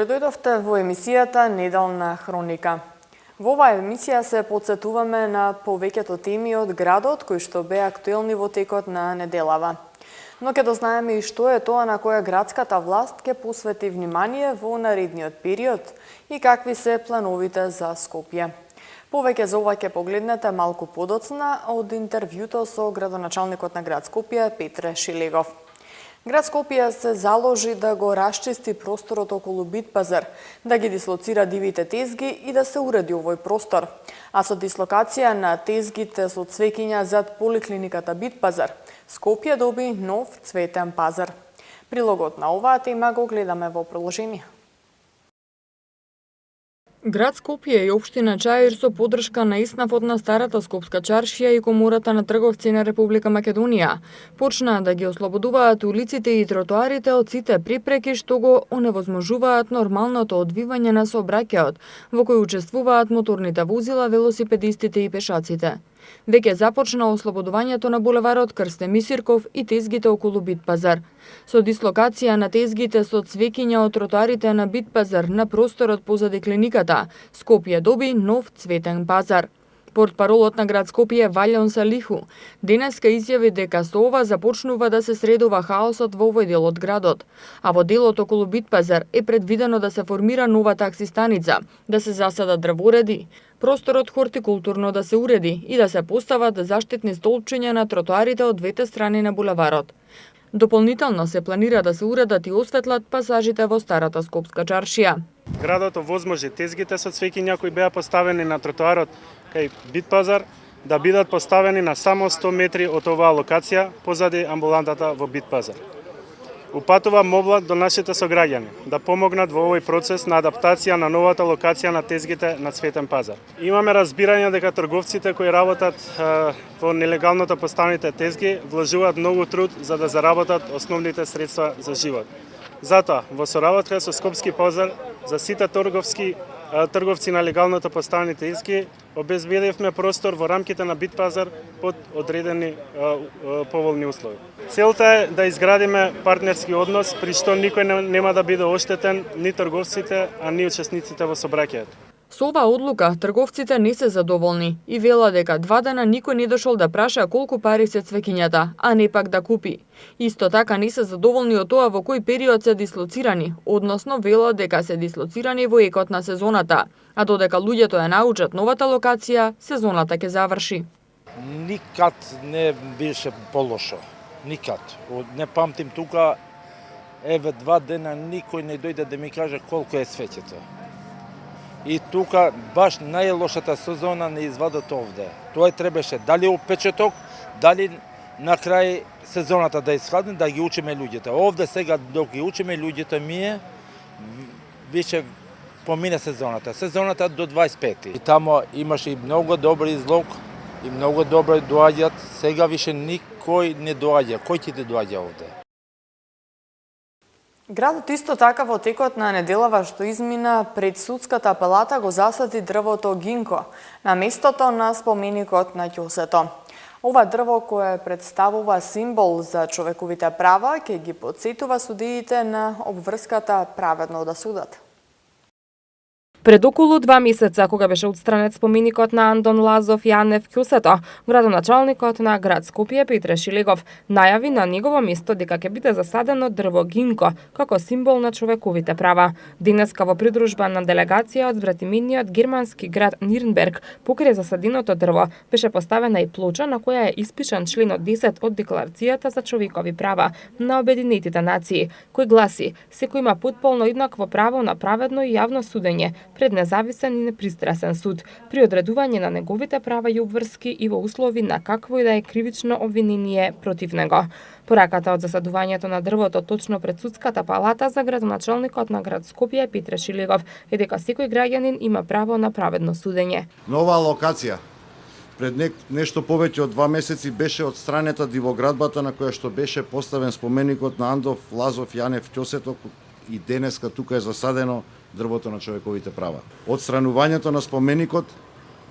Добре дојдовте во емисијата Неделна хроника. Во оваа емисија се потсетуваме на повеќето теми од градот кои што беа актуелни во текот на неделава. Но ќе дознаеме и што е тоа на кое градската власт ќе посвети внимание во наредниот период и какви се плановите за Скопје. Повеќе за ова ќе погледнете малку подоцна од интервјуто со градоначалникот на град Скопје Петре Шилегов. Град Скопје се заложи да го расчисти просторот околу Битпазар, да ги дислоцира дивите тезги и да се уреди овој простор. А со дислокација на тезгите со цвеќиња зад поликлиниката Битпазар, Скопје доби нов цветен пазар. Прилогот на оваа тема го гледаме во приложение. Град Скопје и општина Чаир со поддршка на ИСНАФ на Старата Скопска чаршија и Комората на трговци на Република Македонија почнаа да ги ослободуваат улиците и тротоарите од сите препреки што го оневозможуваат нормалното одвивање на сообраќајот, во кој учествуваат моторните возила, велосипедистите и пешаците. Веќе започна ослободувањето на булеварот Крстен Мисирков и тезгите околу Битпазар. Со дислокација на тезгите со цвеќиња од тротоарите на Битпазар на просторот позади клиниката, Скопје доби нов цветен пазар. Портпаролот на град Скопје Валјон Салиху денеска изјави дека со ова започнува да се средува хаосот во овој дел од градот, а во делот околу Битпазар е предвидено да се формира нова такси станица, да се засадат дрвореди, просторот хортикултурно да се уреди и да се постават заштитни столпчиња на тротоарите од двете страни на булеварот. Дополнително се планира да се уредат и осветлат пасажите во Старата Скопска чаршија. Градот овозможи тезгите со цвеќиња кои беа поставени на тротоарот кај Битпазар да бидат поставени на само 100 метри од оваа локација позади амбулантата во Битпазар. Упатува молба до нашите сограѓани да помогнат во овој процес на адаптација на новата локација на тезгите на Цветен пазар. Имаме разбирање дека трговците кои работат во нелегалното поставените тезги вложуваат многу труд за да заработат основните средства за живот. Затоа, во соработка со Скопски пазар, за сите трговци на легалното поставени тезги, обезбедивме простор во рамките на Битпазар под одредени поволни услови. Целта е да изградиме партнерски однос при што никој нема да биде оштетен, ни трговците, а ни учесниците во сообраќајот. Со оваа одлука, трговците не се задоволни и вела дека 2 дена никој не дошол да праша колку пари се цвеќињата, а не пак да купи. Исто така не се задоволни од тоа во кој период се дислоцирани, односно вела дека се дислоцирани во екот на сезоната, а додека луѓето ја научат новата локација, сезоната ќе заврши. Никад не беше полошо. Никад. Не памтим тука, 2 дена никој не дојде да ми каже колку е свеќето. И тука баш најлошата сезона не извадат овде. Тоа требаше дали опечеток, дали на крај сезоната да исхадне, да ги учиме луѓето. Овде сега док ги учиме луѓето више помине сезоната. Сезоната до 25. И тамо имаше и многу добри излог, и многу добро доаѓаат. Сега више никој не доаѓа. Кој ќе ти доаѓа овде? Градот исто така во текот на неделава што измина пред судската палата го засади дрвото гинко на местото на споменикот на ќосето. Ова дрво кое представува символ за човековите права ќе ги потсетува судиите на обврската праведно да судат. Пред околу 2 месеца, кога беше отстранет споменикот на Андон Лазов Јанев ќосето, градоначалникот на град Скопје Петре Шилегов најави на негово место дека ќе биде засадено дрво гинко како символ на човековите права. Денеска во придружба на делегација од братимениот германски град Нирнберг покрај засаденото дрво беше поставена и плоча на која е испишан членот 10 од Декларацијата за човекови права на Обединетите нации, кој гласи: секој има потполно еднакво право на праведно и јавно судење пред независен и непристрасен суд, при одредување на неговите права и обврски и во услови на какво и да е кривично обвинение против него. Пораката од засадувањето на дрвото точно пред судската палата за градоначалникот на град Скопје Петре Шилегов е дека секој граѓанин има право на праведно судење. Нова локација пред нешто повеќе од 2 месеци беше отстранета дивоградбата на која што беше поставен споменикот на Андон Лазов Јанев ќосето и денеска тука е засадено дрвото на човековите права. Отстранувањето на споменикот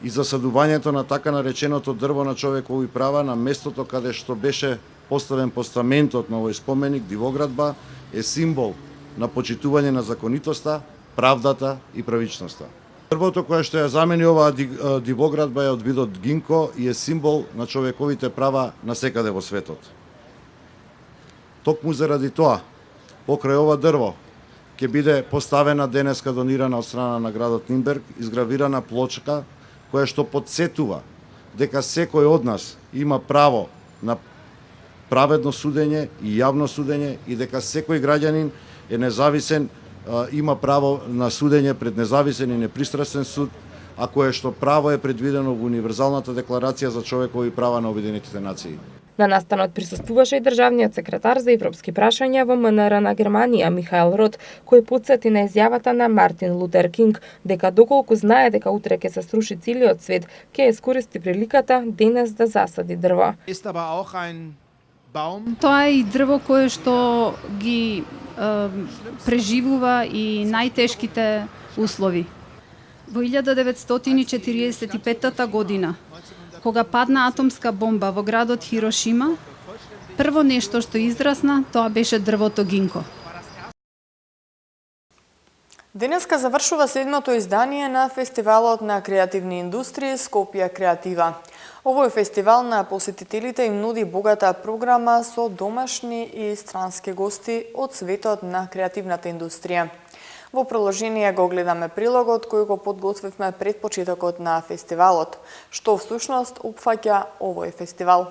и засадувањето на така нареченото дрво на човекови права на местото каде што беше поставен постаментот на овој споменик, дивоградба, е символ на почитување на законитоста, правдата и правичноста. Дрвото кое што ја замени оваа дивоградба е од видот гинко и е символ на човековите права насекаде во светот. Токму заради тоа, покрај ова дрво, ќе биде поставена денеска донирана од страна на градот Нинберг, изгравирана плочка која што подсетува дека секој од нас има право на праведно судење и јавно судење и дека секој граѓанин е независен, има право на судење пред независен и непристрасен суд, а кое што право е предвидено во Универзалната декларација за човекови права на Обединетите нации. На настанот присуствуваше и државниот секретар за европски прашања во МНР на Германија Михаел Рот, кој потсети на изјавата на Мартин Лутер Кинг дека доколку знае дека утре ќе се сруши целиот свет, ќе искористи приликата денес да засади дрво. Тоа е и дрво кое што ги преживува и најтешките услови. Во 1945 година, кога падна атомска бомба во градот Хирошима, прво нешто што израсна, тоа беше дрвото гинко. Денеска завршува 7-то издание на Фестивалот на креативни индустрии Скопје Креатива. Овој фестивал на посетителите им нуди богата програма со домашни и странски гости од светот на креативната индустрија. Во продолжение го гледаме прилогот кој го подготвивме пред почетокот на фестивалот. Што всушност опфаќа овој фестивал?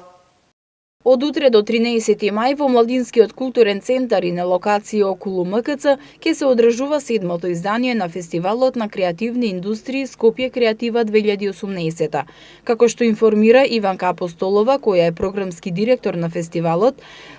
Од утре до 13 мај во Младинскиот културен центар и на локација околу МКЦ ќе се одржува 7-то издание на Фестивалот на креативни индустрии Скопје Креатива 2018. Како што информира Иванка Апостолова, која е програмски директор на фестивалот,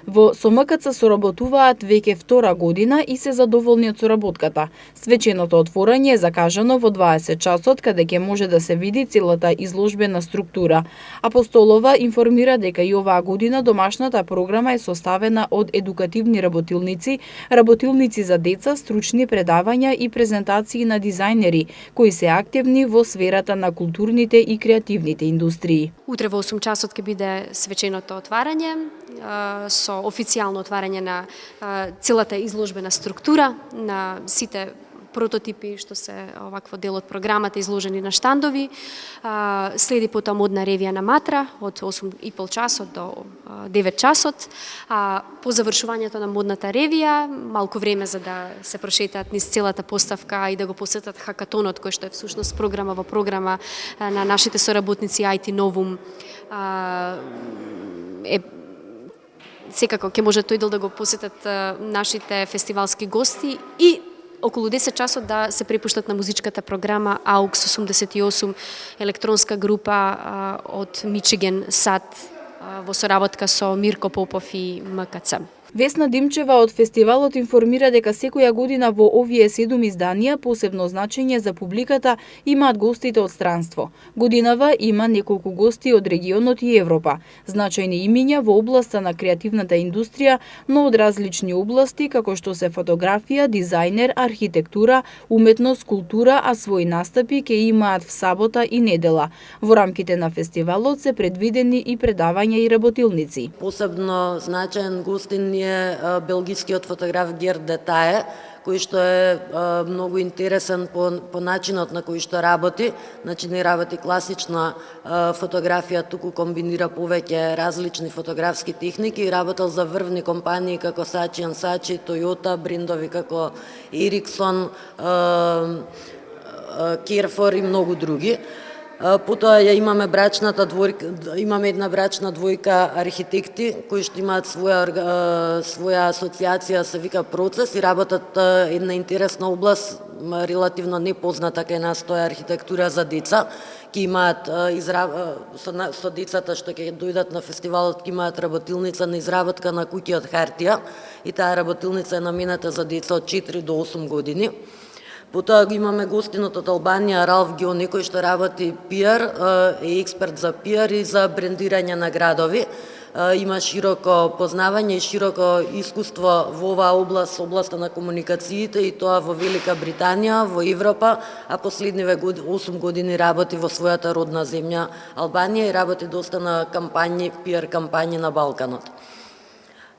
со МКЦ соработуваат веќе втора година и се задоволни од соработката. Свеченото отворање е закажано во 20 часот, каде ќе може да се види целата изложбена структура. Апостолова информира дека и оваа година домашната програма е составена од едукативни работилници, работилници за деца, стручни предавања и презентации на дизајнери, кои се активни во сферата на културните и креативните индустрии. Утре во 8 часот ќе биде свеченото отварање, со официјално отварање на целата изложбена структура, на сите прототипи што се овакво дел од програмата изложени на штандови. Следи потоа модна ревија на Матра од 8:30 часот до 9 часот. По завршувањето на модната ревија, малку време за да се прошетаат низ целата поставка и да го посетат хакатонот, кој што е всушност програма во програма на нашите соработници IT Novum. Секако ќе може тој дел да го посетат нашите фестивалски гости и околу 10 часот да се препуштат на музичката програма AUX 88, електронска група од Мичиген, САД, во соработка со Мирко Попов и МКЦ. Весна Димчева од фестивалот информира дека секоја година во овие 7 изданија посебно значење за публиката имаат гостите од странство. Годинава има неколку гости од регионот и Европа, значајни имиња во областа на креативната индустрија, но од различни области како што се фотографија, дизајнер, архитектура, уметност, култура, а своји настапи ќе имаат в сабота и недела. Во рамките на фестивалот се предвидени и предавања и работилници. Посебно значаен гостин е белгискиот фотограф Герд Детае, кој што е многу интересен по начинот на кој што работи. Значи не работи класична фотографија, туку комбинира повеќе различни фотографски техники и работел за врвни компании како Saatchi & Saatchi, Toyota, брендови како Ericsson, Carrefour и многу други. Потоа имаме една брачна двојка архитекти кои што имаат своја асоциација, се вика Процес, и работат една интересна област, релативно непозната кај нас, тоа е архитектура за деца. Ќе имаат со децата што ќе дојдат на фестивалот, ќе имаат работилница на изработка на куќи од хартија и таа работилница е намената за деца од 4 до 8 години. Потоа го имаме гостинот од Албанија Ралф Гиони, кој што работи пиар, е експерт за пиар и за брендирање на градови. Има широко познавање и широко искуство во оваа област, областа на комуникациите, и тоа во Велика Британија, во Европа, а последниве 8 години работи во својата родна земја Албанија и работи доста на кампањи, пиар кампањи на Балканот.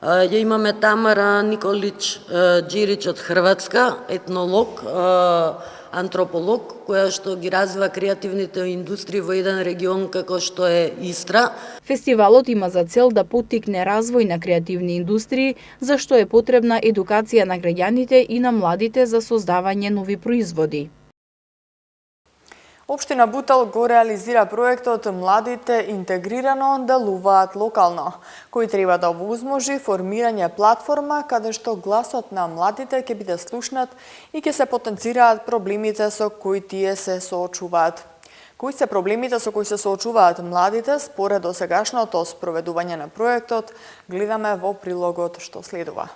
Ја имаме Тамара Николич Джирич од Хрватска, етнолог, антрополог, која што ги развива креативните индустрии во еден регион како што е Истра. Фестивалот има за цел да поттикне развој на креативни индустрии, за што е потребна едукација на граѓаните и на младите за создавање нови производи. Општина Бутел го реализира проектот Младите интегрирано делуваат локално, кој треба да овозможи формирање платформа каде што гласот на младите ќе биде слушнат и ќе се потенцираат проблемите со кои тие се соочуваат. Кои се проблемите со кои се соочуваат младите според досегашното спроведување на проектот, гледаме во прилогот што следува.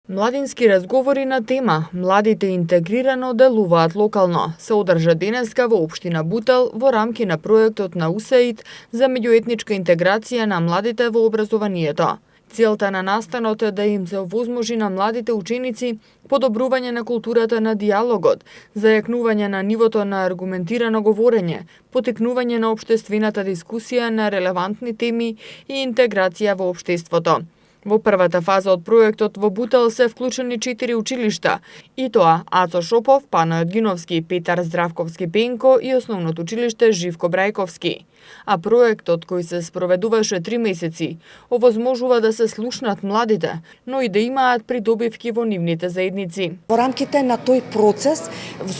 Младински разговори на тема Младите интегрирано делуваат локално се одржа денеска во општина Бутел во рамки на проектот на УСАИД за меѓуетничка интеграција на младите во образованието. Целта на настанот е да им се овозможи на младите ученици подобрување на културата на диалогот, зајакнување на нивото на аргументирано говорење, потикнување на општествената дискусија на релевантни теми и интеграција во општеството. Во првата фаза од проектот во Бутел се вклучени 4 училишта, и тоа Ацо Шопов, Паној Одгиновски, Петар Здравковски Пенко и Основното училиште Живко Брајковски. А проектот кој се спроведуваше 3 месеци, овозможува да се слушнат младите, но и да имаат придобивки во нивните заедници. Во рамките на тој процес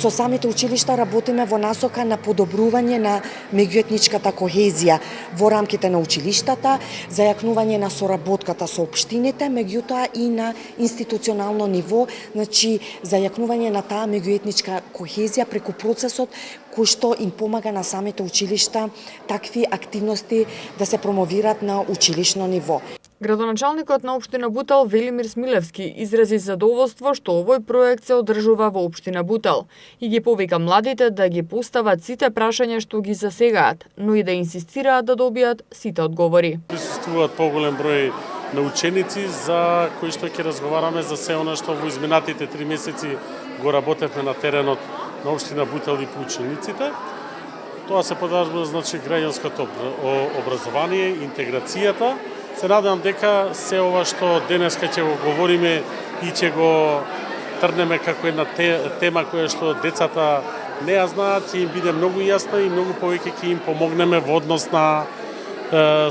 со самите училишта работиме во насока на подобрување на меѓуетничката кохезија во рамките на училиштата, зајакнување на соработката со општините, меѓутоа и на институционално ниво, значи зајакнување на таа меѓуетничка кохезија преку процесот кој што им помага на самите училишта такви активности да се промовираат на училишно ниво. Градоначалникот на општина Бутел Велимир Смилевски изрази задоволство што овој проект се одржува во општина Бутел и ги повика младите да ги постават сите прашања што ги засегаат, но и да инсистираат да добијат сите одговори. Присуствуваат поголем број на ученици за кои што ќе разговараме за се она што во изминатите 3 месеци го работевме на теренот на општина Бутел и по учениците. Тоа се подразбира значи граѓанското образование, интеграцијата. Се надевам дека се ова што денеска ќе го говориме и ќе го трнеме како една тема која што децата не ја знаат, ќе им биде многу јасна и многу повеќе ќе им помогнеме во однос на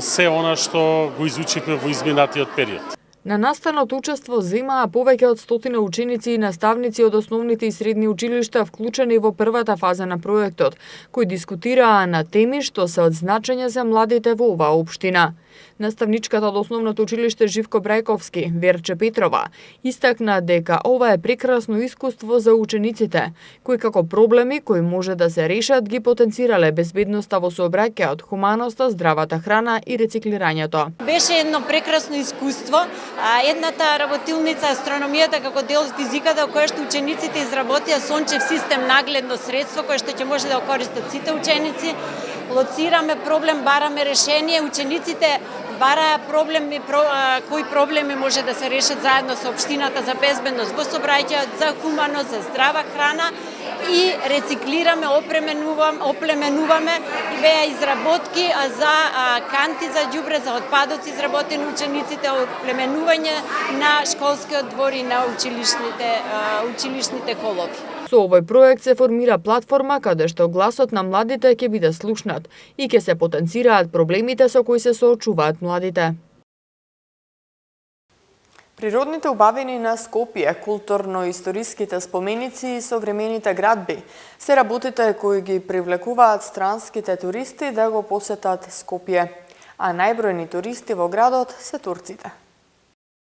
се она што го изучивме во изминатиот период. На настанот учество земаа повеќе од 100 ученици и наставници од основните и средни училишта вклучени во првата фаза на проектот, кои дискутираа на теми што се од значење за младите во оваа општина. Наставничката од Основното училиште Живко Брајковски, Верче Петрова, истакна дека ова е прекрасно искуство за учениците, кои како проблеми кои може да се решат ги потенцирале безбедноста во сообраќајот, хуманоста, здравата храна и рециклирањето. Беше едно прекрасно искуство. Едната работилница астрономијата како дел од физиката, која што учениците изработија сончев систем нагледно средство кое што ќе може да го користат сите ученици. Лоцираме проблем, бараме решение, учениците бараа проблеми, кои проблеми може да се решат заедно со општината за безбедност во сообраќајот, за хуманост, за здрава храна и рециклираме, оплеменуваме и беа изработки за канти за ѓубре, за отпадоци изработени учениците, оплеменување на школскиот двор и на училишните холови. Со овој проект се формира платформа каде што гласот на младите ќе биде слушнат и ќе се потенцираат проблемите со кои се соочуваат младите. Природните убавини на Скопје, културно-историските споменици и современите градби се работите кои ги привлекуваат странските туристи да го посетат Скопје, а најбројни туристи во градот се турците.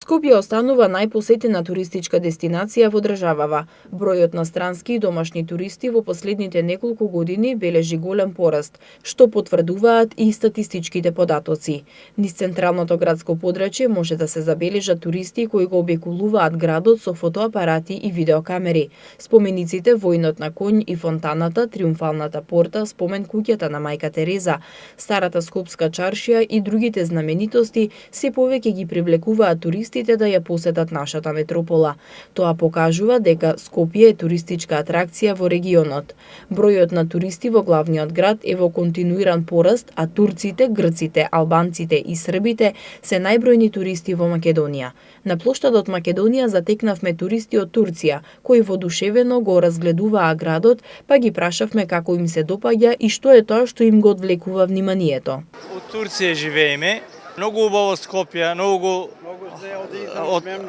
Скопје останува најпосетена туристичка дестинација во државава. Бројот на странски и домашни туристи во последните неколку години бележи голем пораст, што потврдуваат и статистичките податоци. Низ централното градско подрачје може да се забележат туристи кои го обиколуваат градот со фотоапарати и видеокамери. Спомениците Војнот на конј и фонтаната, Триумфалната порта, спомен куќата на мајка Тереза, Старата скопска чаршија и другите знаменитости се повеќе ги привлекуваат туристи туристите да ја посетат нашата метропола. Тоа покажува дека Скопје е туристичка атракција во регионот. Бројот на туристи во главниот град е во континуиран пораст, а турците, грците, албанците и србите се најбројни туристи во Македонија. На плоштадот Македонија затекнавме туристи од Турција, кои воодушевено го разгледуваа градот, па ги прашавме како им се допаѓа и што е тоа што им го одвлекува вниманието. Од Турција живееме, многу убаво Скопје, многу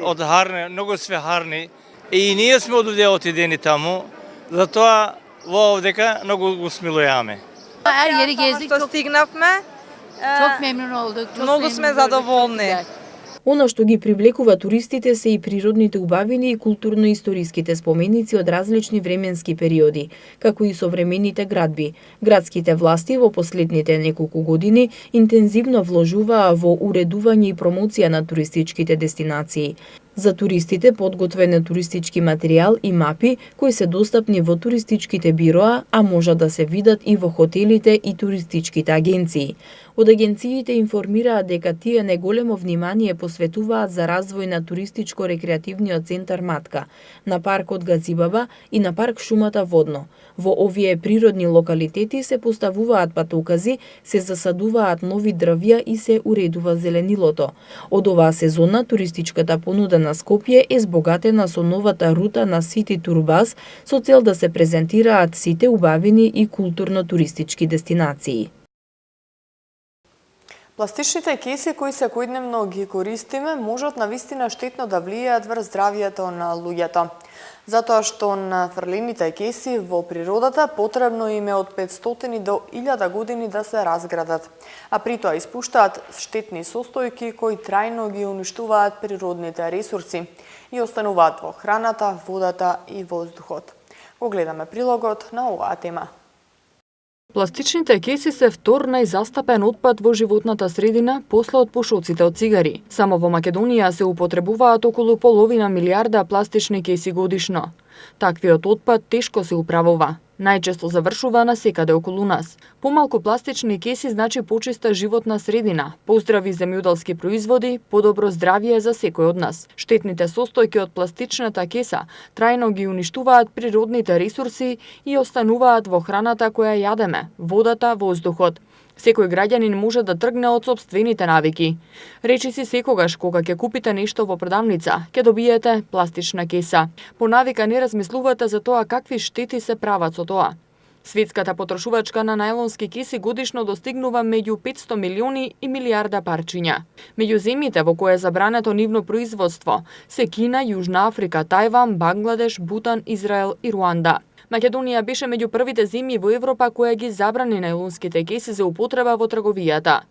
од Харне, многу све Харни. И ние сме од овде отидени таму, затоа во овдека многу го смилуваме. Што стигнавме, многу сме задоволни. Она што ги привлекува туристите се и природните убавини и културно-историските споменици од различни временски периоди, како и современите градби. Градските власти во последните неколку години интензивно вложуваа во уредување и промоција на туристичките дестинации. За туристите подготвен е туристички материјал и мапи кои се достапни во туристичките бироа, а можат да се видат и во хотелите и туристичките агенции. Од агенциите информираат дека тие неголемо внимание посветуваат за развој на туристичко-рекреативниот центар Матка, на паркот Газибаба и на парк Шумата Водно. Во овие природни локалитети се поставуваат патокази, се засадуваат нови дрвја и се уредува зеленилото. Од оваа сезона туристичката понуда на Скопје е збогатена со новата рута на Сити Турбас со цел да се презентираат сите убавини и културно-туристички дестинации. Пластичните кеси кои секојдневно ги користиме можат навистина штетно да влијаат врз здравието на луѓето. Затоа што на фрлените кеси во природата потребно им е од 500 до 1000 години да се разградат, а при тоа испуштаат штетни состојки кои трајно ги уништуваат природните ресурси и остануваат во храната, водата и воздухот. Го гледаме прилогот на оваа тема. Пластичните кеси се втор најзастапен отпад во животната средина после од пушоците од цигари. Само во Македонија се употребуваат околу половина милиарда пластични кеси годишно. Таквиот отпад тешко се управува. Најчесто завршува насекаде околу нас. Помалку пластични кеси значи почиста животна средина, поздрави земјоделски производи, подобро здравје за секој од нас. Штетните состојки од пластичната кеса трајно ги уништуваат природните ресурси и остануваат во храната која јадеме, водата, воздухот. Секој граѓанин може да тргне од сопствените навики. Речи си секогаш кога ќе купите нешто во продавница, ќе добиете пластична кеса. По навика не размислувате за тоа какви штети се прават со тоа. Светската потрошувачка на најлонски кеси годишно достигнува меѓу 500 милиони и милиарда парчиња. Меѓу земјите во кои е забрането нивно производство се Кина, Јужна Африка, Тајван, Бангладеш, Бутан, Израел и Руанда. Македонија беше меѓу првите земји во Европа која ги забрани најлонските кеси за употреба во трговијата.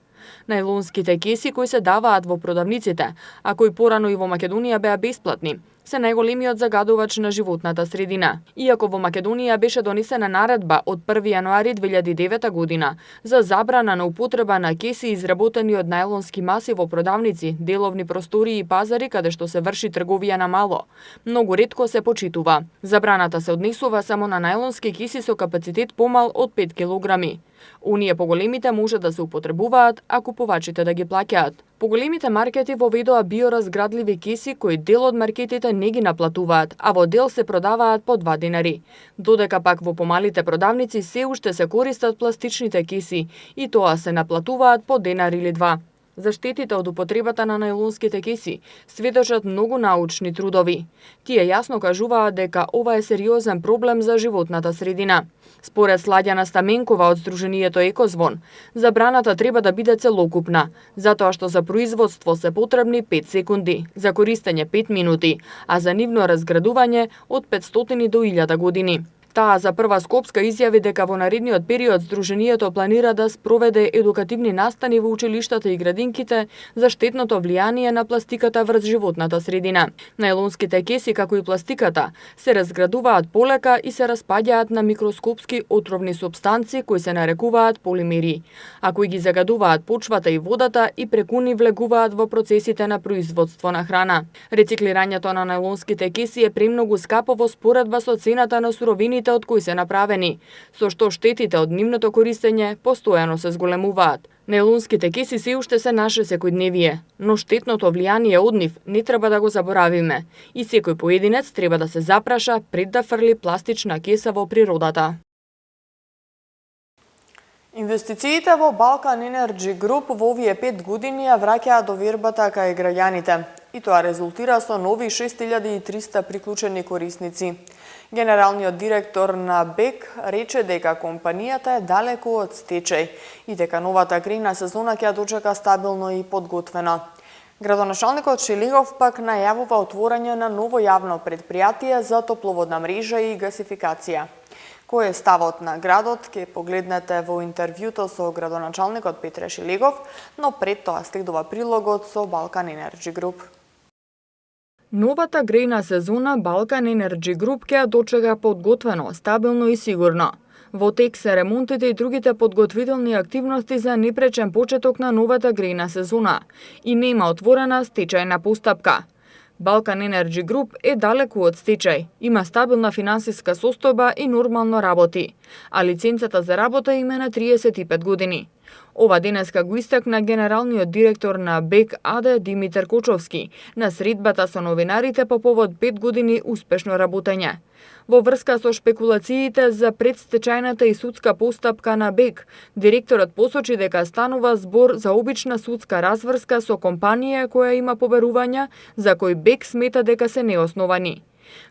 Најлонските кеси кои се даваат во продавниците, а кои порано и во Македонија беа бесплатни, се најголемиот загадувач на животната средина. Иако во Македонија беше донесена наредба од 1 јануари 2009 година за забрана на употреба на кеси изработени од најлонски маси во продавници, деловни простории и пазари каде што се врши трговија на мало, многу ретко се почитува. Забраната се однесува само на најлонски кеси со капацитет помал од 5 килограми. Оние поголемите може да се употребуваат, а купувачите да ги плаќаат. Поголемите маркети воведоа биоразградливи кеси кои дел од маркетите не ги наплатуваат, а во дел се продаваат по 2 денари. Додека пак во помалите продавници се уште се користат пластичните кеси и тоа се наплатуваат по денар или 2. За штетите од употребата на најлонските кеси сведочат многу научни трудови. Тие јасно кажуваат дека ова е сериозен проблем за животната средина. Според Сладјана Стаменкова од Сдруженијето Екозвон, забраната треба да биде целокупна, затоа што за производство се потребни 5 секунди, за користење 5 минути, а за нивно разградување од 500 до 1000 години. Таа за прва Скопска изјави дека во наредниот период Сдруженијето планира да спроведе едукативни настани во училиштата и градинките за штетното влијание на пластиката врз животната средина. Најлонските кеси, како и пластиката, се разградуваат полека и се распаѓаат на микроскопски отровни супстанци кои се нарекуваат полимери, а кои ги загадуваат почвата и водата и преку нив влегуваат во процесите на производство на храна. Рециклирањето на најлонските кеси е премногу скапо во споредба со цената на суровините материјалите од кои се направени, со што штетите од нивното користење постојано се зголемуваат. Нейлонските кеси се уште се наше секојдневие, но штетното влијание од нив не треба да го заборавиме и секој поединец треба да се запраша пред да фрли пластична кеса во природата. Инвестициите во Balkan Energy Group во овие 5 години ја враќаат довербата кај граѓаните и тоа резултира со нови 6300 приклучени корисници. Генералниот директор на БЕК рече дека компанијата е далеку од стечај и дека новата грејна сезона ќе ја дочека стабилно и подготвена. Градоначалникот Шилегов пак најавува отворање на ново јавно претпријатие за топловодна мрежа и гасификација. Кој е ставот на градот, ќе погледнете во интервјуто со градоначалникот Петре Шилегов, но пред тоа следува прилогот со Balkan Energy Group. Новата грејна сезона Balkan Energy Group ќе ја дочека подготвено, стабилно и сигурно. Во тек се ремонтите и другите подготвителни активности за непречен почеток на новата грејна сезона и нема отворена стечајна постапка. Balkan Energy Group е далеку од стечај, има стабилна финансиска состојба и нормално работи, а лиценцата за работа има на 35 години. Ова денеска го истакна генералниот директор на БЕК АД Димитар Кочовски на средбата со новинарите по повод 5 години успешно работење. Во врска со шпекулациите за предстечајната и судска постапка на БЕК, директорот посочи дека станува збор за обична судска разврска со компанија која има поверувања за кои БЕК смета дека се неосновани.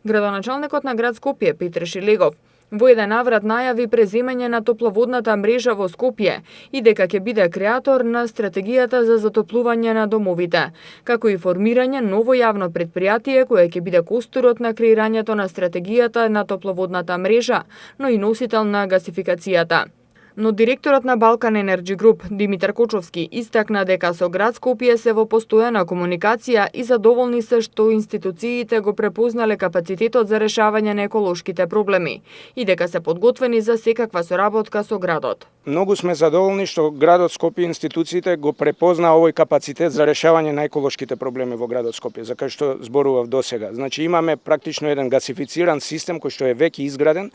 Градоначалникот на град Скопје Петре Шилегов во еден наврат најави преземање на топловодната мрежа во Скопје и дека ќе биде креатор на стратегијата за затоплување на домовите, како и формирање ново јавно претпријатие кое ќе биде костурот на креирањето на стратегијата на топловодната мрежа, но и носител на гасификацијата. Но директорот на Balkan Energy Group Димитар Кочовски истакна дека со град Скопје се во постојана комуникација и задоволни се што институциите го препознале капацитетот за решавање на еколошките проблеми и дека се подготвени за секаква соработка со градот. Многу сме задоволни што градот Скопје институциите го препозна овој капацитет за решавање на еколошките проблеми во градот Скопје, за кај што зборував досега. Значи имаме практично еден гасифициран систем кој што е веќе изграден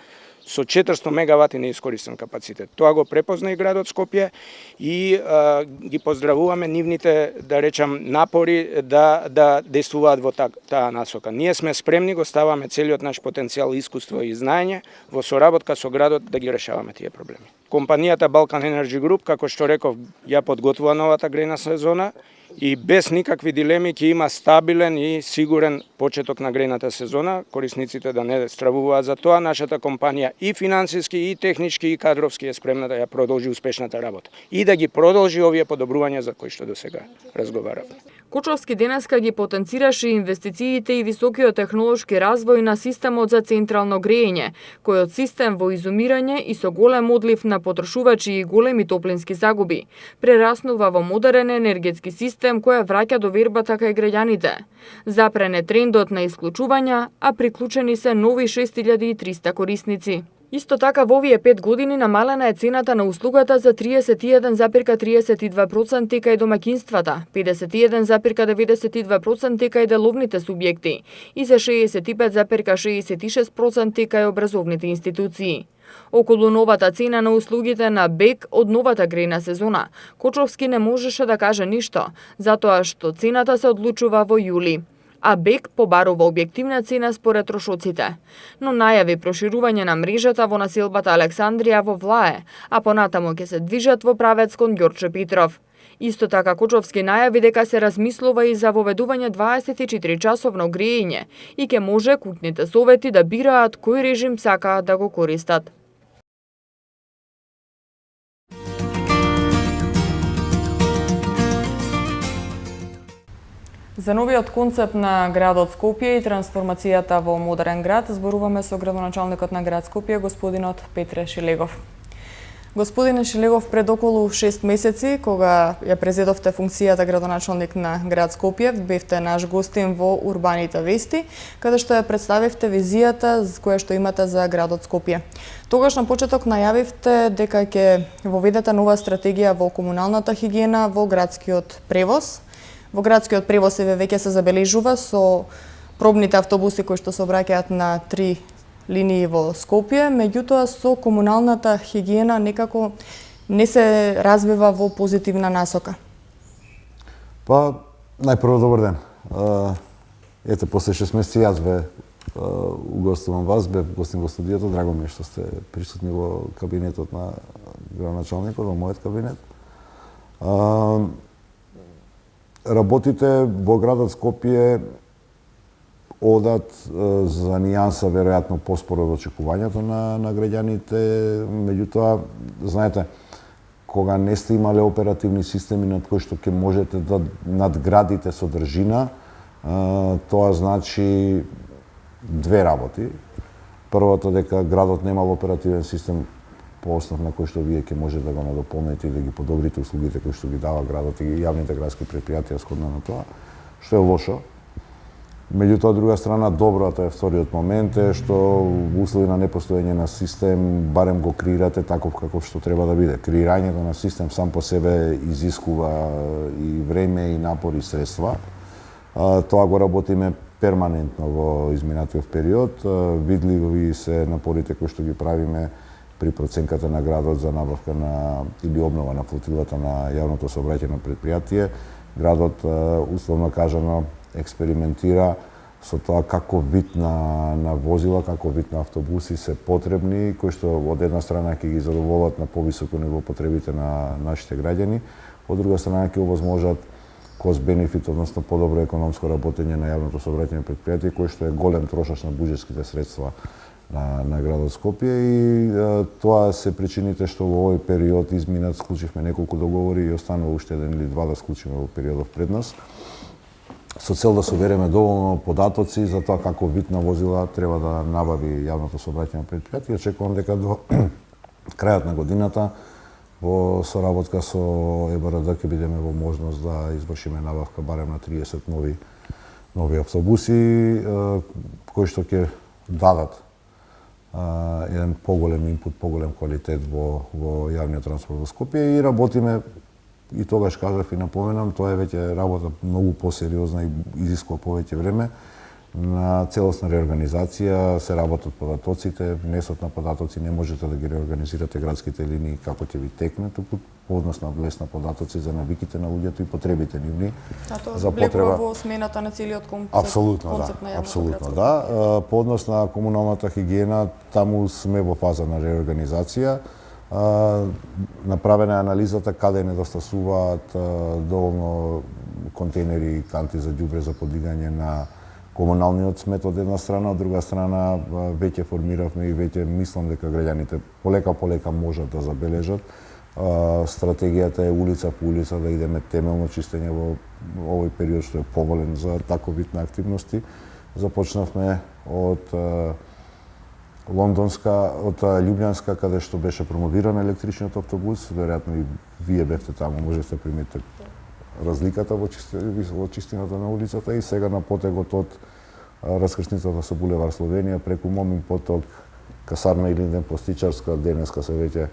со 400 мегавати неискористен капацитет. Тоа го препозна и градот Скопје и ги поздравуваме нивните, да речам, напори да действуваат во таа насока. Ние сме спремни, го ставаме целиот наш потенцијал, искуство и знаење во соработка со градот да ги решаваме тие проблеми. Компанијата Balkan Energy Group, како што реков, ја подготвува новата грејна сезона и без никакви дилеми ќе има стабилен и сигурен почеток на грејната сезона. Корисниците да не стравуваат за тоа. Нашата компанија и финансиски, и технички, и кадровски е спремна да ја продолжи успешната работа и да ги продолжи овие подобрувања за кои што досега разговаравме. Кочовски денеска ги потенцираше инвестициите и високиот технолошки развој на системот за централно грејење, кој од систем во изумирање и со голем одлив на потрошувачи и големи топлински загуби, прераснува во модерен енергетски систем која враќа довербата кај граѓаните. Запрене трендот на исклучувања, а приклучени се нови 6300 корисници. Исто така во овие 5 години намалена е цената на услугата за 31,32% кај домаќинствата, 51,92% кај деловните субјекти и за 65,66% кај образовните институции. Околу новата цена на услугите на БЕК од новата грејна сезона, Кочовски не можеше да каже ништо, затоа што цената се одлучува во јули. А БЕК побарува објективна цена според трошоците, но најави проширување на мрежата во населбата Александрија во Влае, а понатаму ќе се движат во правец кон Ѓорче Петров. Исто така Кочовски најави дека се размислува и за воведување 24-часовно грејење и ќе може куќните совети да бираат кој режим сакаат да го користат. За новиот концепт на градот Скопје и трансформацијата во модерен град зборуваме со градоначалникот на град Скопје, господинот Петре Шилегов. Господине Шилегов, пред околу 6 месеци, кога ја презедовте функцијата градоначалник на град Скопје, бевте наш гостин во Урбаните вести, каде што ја представивте визијата која што имате за градот Скопје. Тогаш на почеток најавивте дека ќе воведете нова стратегија во комуналната хигиена во градскиот превоз. Во градскиот превоз веќе се забележува со пробните автобуси кои што се обраќаат на 3 линии во Скопје, меѓутоа со комуналната хигиена некако не се развива во позитивна насока. Па, најпрво добар ден. Ете, после 6 месеци јас ве угостувам вас, бев гостин во студиото, драго ми е што сте присутни во кабинетот на градоначалникот, во мојот кабинет. Работите во градот Скопје одат за нијанса веројатно поспоро од очекувањето на граѓаните, меѓутоа, знаете, кога не сте имале оперативни системи над кои што ќе можете да надградите содржина, тоа значи две работи. Првото дека градот немал оперативен систем по основ на кој што вие ќе може да го надополните и да ги подобрите услугите кои што ги дава градот и јавните градски предпријатија сходно на тоа, што е лошо. Меѓутоа, од друга страна, доброто е вториот момент е што во услови на непостоење на систем барем го креирате таков каков што треба да биде. Креирањето на систем сам по себе изискува и време, и напор, и средства. Тоа го работиме перманентно во изминатиот период. Видливи се напорите кои што ги правиме при проценката на градот за набавка на или обнова на флотилата на јавното сообраќајно предпријатие. Градот, условно кажано, експериментира со тоа како вид на возила, како вид на автобуси се потребни, кои што од една страна ќе ги задоволат на повисоко ниво потребите на нашите граѓани, од друга страна ќе овозможат кост бенефит, односно подобро економско работење на јавното сообраќајно предпријатие, кој што е голем трошач на буџетските средства на градот Скопје, и тоа се причините што во овој период изминат склучивме неколку договори и останува уште еден или два да склучиме во периодов пред нас, со цел да собереме доволно податоци за тоа како вид на возила треба да набави јавното сообраќајно предпријатие. Очекувам дека до крајот на годината во соработка со ЕБРД ќе бидеме во можност да извршиме набавка барем на 30 нови автобуси кои што ќе дадат еден поголем инпут, поголем квалитет во јавниот транспорт во Скопје, и работиме, и тогаш кажав и напоменам, тоа е веќе работа многу посериозна и изискува повеќе време. На целосна реорганизација се работат податоците, внесот на податоци не можете да ги реорганизирате градските линии како ќе ви текне, туку по однос на влез на податоци за навиките на луѓето и потребите нивни за потреба во смената на целиот концепт. Апсолутно, да. Апсолутно, да. По однос на комуналната хигиена, таму сме во фаза на реорганизација. Направена е анализата каде недостасуваат доволно контейнери и канти за ѓубре за подигање на комуналниот смет од една страна, од друга страна веќе формиравме и веќе мислам дека граѓаните полека можат да забележат. Стратегијата е улица по улица да идеме темелно чистење во овој период што е поволен за таков вид на активности. Започнавме од од Љубљанска, каде што беше промовиран електричниот автобус, веројатно и вие бевте таму, можете приметите разликата во чистината на улицата, и сега на потегот од раскршницата со булевар Словенија преку Момин поток, касарна Илинден Постичарска, денеска се веќе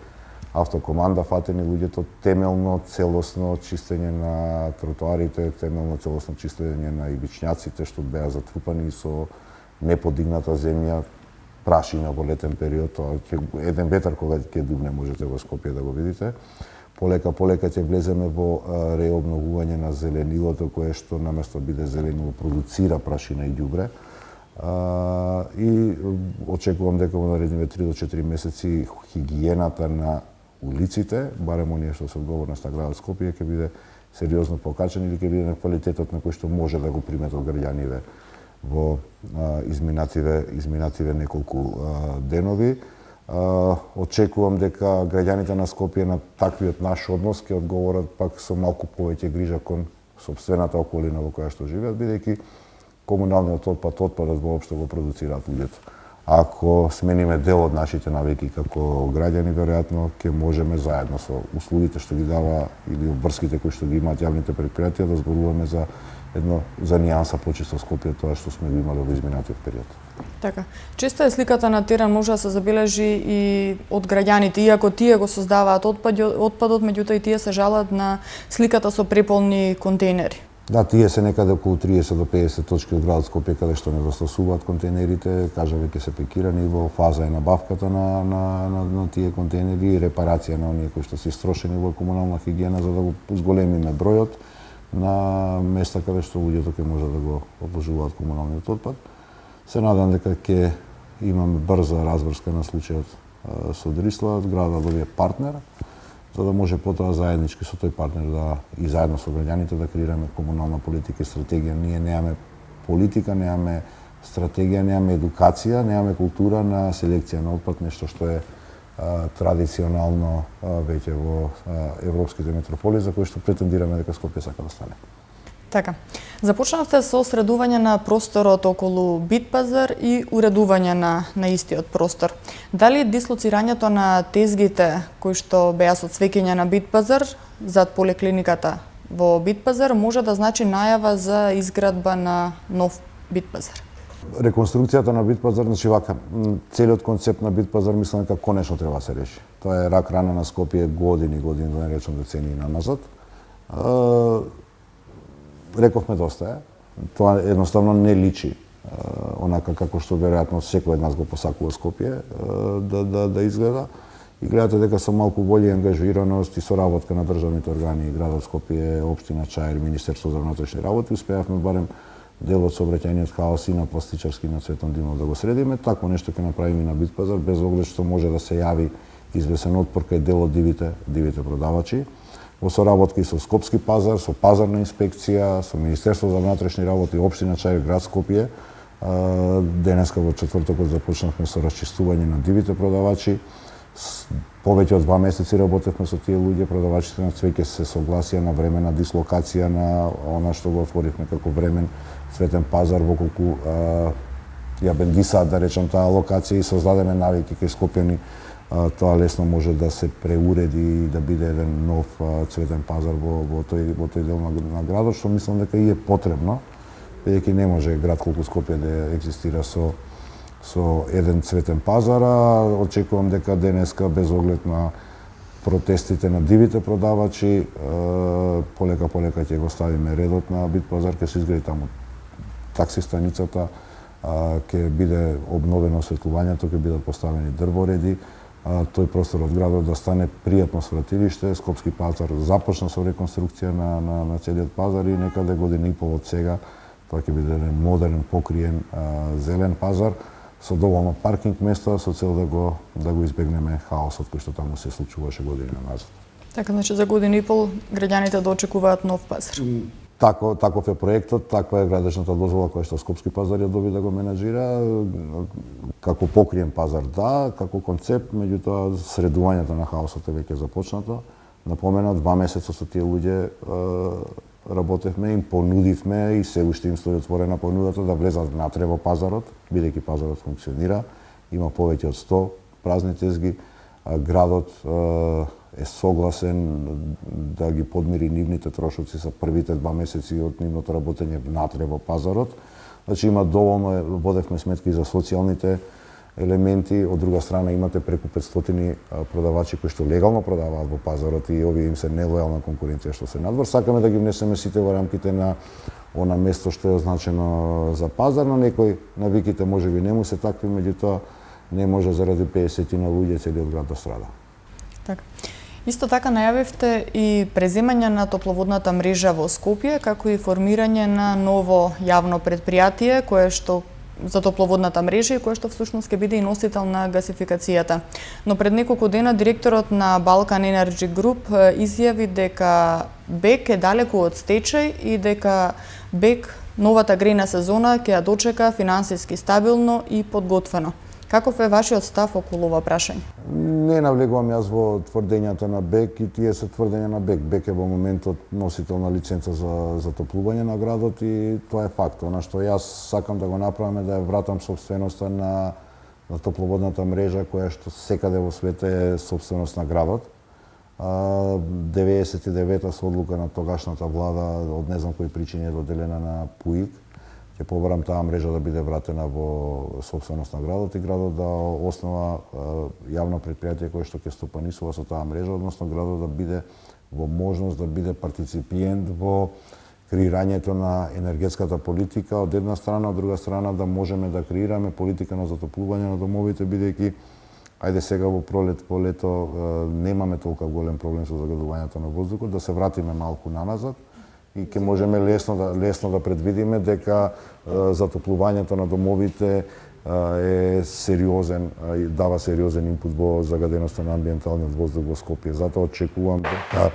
автокоманда фатени луѓето, темелно целосно чистење на тротоарите, темелно целосно чистење на ивичњаците што беа затрупани со неподигната земја, прашина во летен период, тоа еден ветар кога ќе дувне можете во Скопје да го видите. Полека ќе влеземе во реобновување на зеленилото, кое што наместо биде зеленило продуцира прашина и ѓубре. И очекувам дека во наредните 3 до 4 месеци хигиената на улиците, барем оние што се одговорност на градот Скопје, ќе биде сериозно покачен или ќе биде на квалитетот на кој што може да го приметат граѓаните во изминативе неколку денови. Очекувам дека граѓаните на Скопје на таквиот наш однос ќе одговорат пак со малку повеќе грижа кон сопствената околина во која што живеат, бидејќи комуналниот отпадот воопшто го продуцираат луѓето. Ако смениме дел од нашите навики како граѓани, веројатно ќе можеме заедно со услугите што ги дава или врските кои што ги имаат јавните предпријатија да зборуваме за за нијанса почисто Скопје, тоа што сме го имале во изминатиот период. Така. Често е сликата на терен може да се забележи и од граѓаните, иако тие го создаваат отпадот, меѓутоа и тие се жалат на сликата со преполни контейнери. Да, тие се некаде околу 30 до 50 точки од градот Скопје каде што недостасуваат контейнерите, кажа веќе се пекирани, во фаза е набавката на тие контейнери и репарација на оние кои што се истрошени во комунална хигиена за да го зголемиме бројот на места каде што луѓето ќе може да го одложуваат комуналниот отпад. Се надам дека ќе имаме брза разврска на случајот со Дрисла, градот добие партнер, за да може потоа заеднички со тој партнер да и заедно со граѓаните да креираме комунална политика и стратегија. Ние немаме политика, немаме стратегија, немаме едукација, немаме култура на селекција на отпад, нешто што е традиционално веќе во европските метрополии, за кои што претендираме дека Скопје сака да стане. Така. Започнавте со средување на просторот околу Битпазар и уредување на истиот простор. Дали дислоцирањето на тезгите кои што беа со цвеќење на Битпазар зад поликлиниката во Битпазар може да значи најава за изградба на нов Битпазар? Реконструкцијата на Битпазар, значи вака, целиот концепт на Битпазар мислам дека конечно треба да се реши. Тоа е рак рана на Скопје години, да не речам децении назад. Рековме доста е. Тоа едноставно не личи онака како што веројатно секој од нас го посакува Скопје да изгледа. И гледате дека со малку волја и ангажираност и соработка на државните органи, градот Скопје, општина Чаир, Министерство за внатрешни работи, успеавме барем дел од сообраќајниот хаос и на Пластичарски и на Цветан Димов да го средиме. Такво нешто ќе направиме и на Битпазар, без оглед што може да се јави извесен отпор кај дел од дивите продавачи. Во соработка и со Скопски пазар, со пазарна инспекција, со Министерство за внатрешни работи, општина Чаир, град Скопје. Денеска во четвртокот започнавме со расчистување на дивите продавачи. Повеќе од 2 месеци работевме со тие луѓе, продавачите на цвеќе се согласија на времена дислокација на она што го отворивме како времен цветен пазар во колку ја бендиса, да речам, таа локација и создадеме навики кај скопјани. Тоа лесно може да се преуреди и да биде еден нов цветен пазар во тој дел на градот, што мислам дека и е потребно, бидејќи не може град колку Скопје да екзистира со еден цветен пазар, очекувам дека денеска, без оглед на протестите на дивите продавачи, полека ќе го ставиме редот на Битпазар, ќе се изгради таму такси станицата, ќе биде обновено осветлувањето, ќе бидат поставени дрвореди, тој простор од градот да стане пријатно свратилиште. Скопски пазар започна со реконструкција на целиот пазар и некаде година и пол од сега тоа ќе биде еден модерен, покриен, зелен пазар со доволно паркинг места со цел да го избегнеме хаосот кој што таму се случуваше години назад. Така, значи за година и пол граѓаните да очекуваат нов пазар. Таков е проектот, таква е градежната дозвола која што Скопски пазар ја доби да го менаџира. Како покриен пазар да, како концепт, меѓутоа средувањето на хаосот е веќе започнато. Напомена, 2 месеца со тие луѓе работевме, им понудивме и се уште им стои отворена понудата да влезат натре во пазарот, бидејќи пазарот функционира, има повеќе од 100 празни тезги, градот е согласен да ги подмири нивните трошоци за првите 2 месеци од нивното работење натре во пазарот. Значи има доволно, водевме сметки за социјалните елементи, од друга страна имате преку 500 продавачи кои што легално продаваат во пазарот и овие им се нелојална конкуренција што се надвор. Сакаме да ги внесеме сите во рамките на она место што е означено за пазар, на некој навиките можеби не му се такви, меѓутоа не може заради 50 на луѓе целиот град да страда. Така. Исто така најавивте и преземање на топловодната мрежа во Скопје, како и формирање на ново јавно предпријатие кое што за топловодната мрежа и кое што всушност ќе биде и носител на гасификацијата. Но пред неколку дена директорот на Balkan Energy Group изјави дека БЕК е далеку од стечај и дека БЕК новата грејна сезона ќе ја дочека финансиски стабилно и подготвено. Каков е вашиот став околу ова прашање? Не навлегувам јас во тврдењата на БЕК и тие се тврдења на БЕК. БЕК е во моментот носител на лиценца за затоплување на градот и тоа е факт. Она што јас сакам да го направам е да ја вратам собственоста на топловодната мрежа која што секаде во свет е собственост на градот. 99-та со одлука на тогашната влада од не знам кои причини е доделена на ПУИК. Ќе побарам таа мрежа да биде вратена во собственост на градот и градот да основа јавно предпријатие кое што ќе стопанисува со таа мрежа, односно градот да биде во можност да биде партиципиент во креирањето на енергетската политика од една страна, од друга страна да можеме да креираме политика на затоплување на домовите, бидејќи ајде сега во пролет, во лето немаме толку голем проблем со загадувањето на воздухот, да се вратиме малку наназад и ќе можеме лесно да предвидиме дека затоплувањето на домовите е сериозен и дава сериозен инпут во загаденоста на амбиенталниот воздух во Скопје. Затоа очекувам дека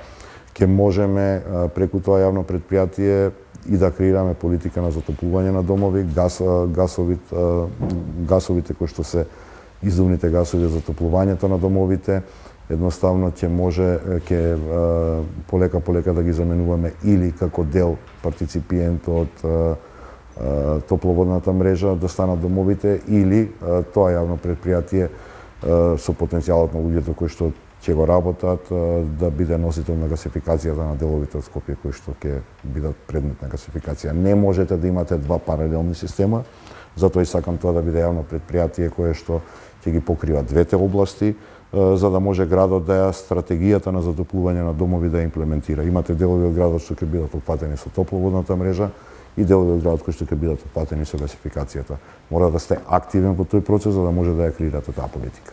ќе можеме преку тоа јавно предпријатие и да креираме политика на затоплување на домови, гасовите кои што се издувните гасови за затоплувањето на домовите, едноставно ќе полека да ги заменуваме или како дел партиципиент од топловодната мрежа да станат домовите, или тоа јавно предпријатие со потенцијалот на луѓето кои што ќе го работат да биде носител на гасификацијата на деловите од Скопје кои што ќе бидат предмет на гасификација. Не можете да имате два паралелни система, затоа и сакам тоа да биде јавно предпријатие кое што ќе ги покрива двете области, за да може градот да ја стратегијата на затоплување на домови да ја имплементира. Имате делови од градот што ќе бидат опфатени со топловодната мрежа и делови од градот кои што ќе бидат опфатени со гасификацијата. Мора да сте активен во тој процес за да може да ја креирате таа политика.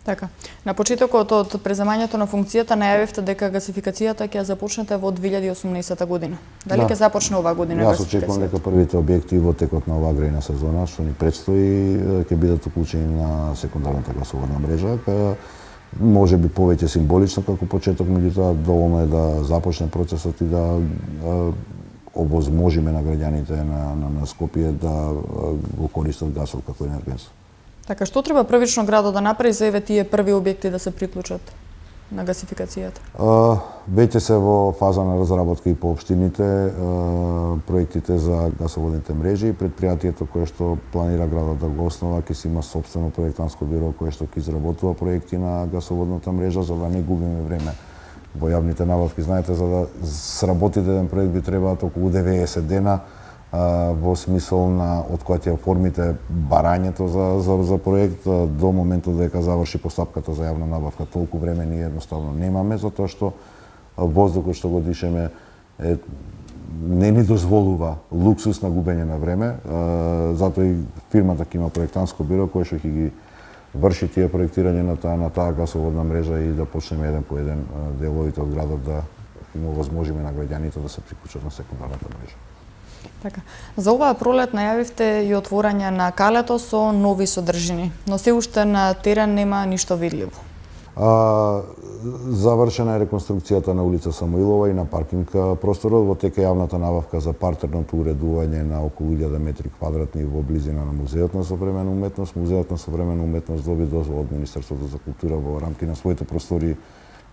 Така. На почетокот од преземањето на функцијата најавивте дека гасификацијата ќе започнете во 2018 година. Дали ќе започне оваа година гасификацијата? Јас очекувам дека првите објекти во текот на оваа грејна сезона што ни предстои ќе бидат уклучени на секундарната гасоводна мрежа, каја може би повеќе символично како почеток, меѓутоа доволно е да започне процесот и да овозможиме на граѓаните на Скопје да го користат гасот како енергенс. Така, што треба првично градот да направи за еве тие први објекти да се приклучат на гасификацијата? Веќе се во фаза на разработка и по општините проектите за гасоводните мрежи. Предпријатието кое што планира градот да го основа ќе си има сопствено проектанско биро кое што ќе изработува проекти на гасоводната мрежа за да не губиме време во јавните набавки. Знаете, за да сработи еден проект би требаат околу 90 дена во смисол на од кога ќе оформите барањето за проект до моментот дека заврши постапката за јавна набавка. Толку време ние едноставно немаме, затоа што воздухот што го дишеме не ни дозволува луксус на губење на време, затоа и фирмата ќе има проектанско биро кое што ќе ги врши тие проектирање на таа гасоводна мрежа и да почнеме еден по еден деловите од градот да им овозможиме на граѓаните да се приклучат на секундарната мрежа. Така. За оваа пролет најавивте и отворање на калето со нови содржини, но се уште на терен нема ништо видливо. Завршена е реконструкцијата на улица Самуилова и на паркинг просторот, во тек е јавната набавка за партерното уредување на околу 1000 метри квадратни во близина на Музеот на современа уметност. Музеот на современа уметност доби дозвола од Министерството за култура во рамки на своите простори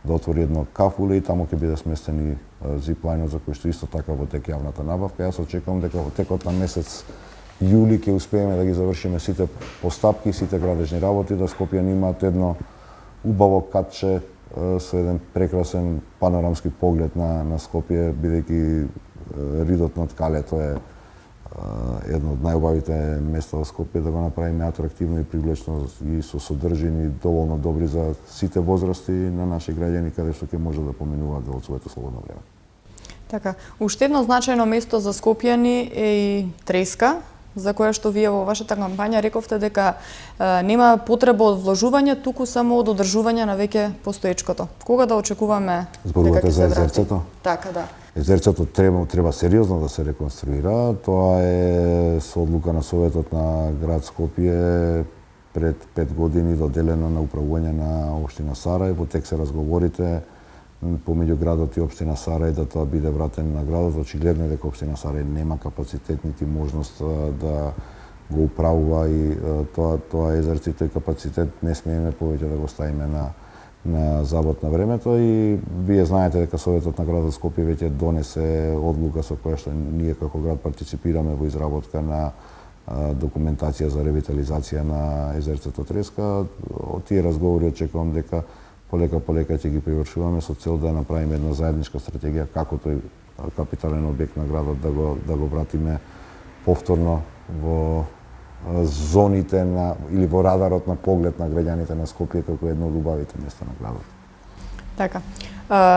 да отвори едно кафуле и таму ќе биде сместени зиплајнот за кој што исто така во тек јавната набавка. Јас очекувам дека во текот на месец јули ќе успееме да ги завршиме сите постапки, сите градежни работи, да Скопјани имаат едно убаво катче со еден прекрасен панорамски поглед на Скопје, бидејќи ридот над калето е едно од најубавите места во Скопје, да го направиме атрактивно и привлечно и со содржини доволно добри за сите возрасти на наши граѓани, каде што ќе може да поминуваат од своето слободно време. Така, уште едно значајно место за скопјани е и Треска, за која што вие во вашата кампања рековте дека нема потреба од вложување, туку само од одржување на веќе постоечкото. Кога да очекуваме дека ќе се врати? Езерцето? Така, да. Езерцето треба сериозно да се реконструира. Тоа е со одлука на Советот на град Скопје пред 5 години доделено на управување на општина Сарај. Во тек се разговорите помеѓу градот и општина Сарај да тоа биде вратено на градот. Очигледно е дека општина Сарај нема капацитет нити можност да го управува и тоа езерце и тој капацитет не смееме повеќе да го ставиме на забот на времето и вие знаете дека Советот на градот Скопје веќе донесе одлука со која што ние како град партиципираме во изработка на документација за ревитализација на езерцето Треска. Од тие разговори очекувам дека полека ќе ги привршуваме со цел да направиме една заедничка стратегија како тој капитален објект на градот да го вратиме повторно во зоните или во радарот на поглед на граѓаните на Скопје како едно од убавите места на градот. Така.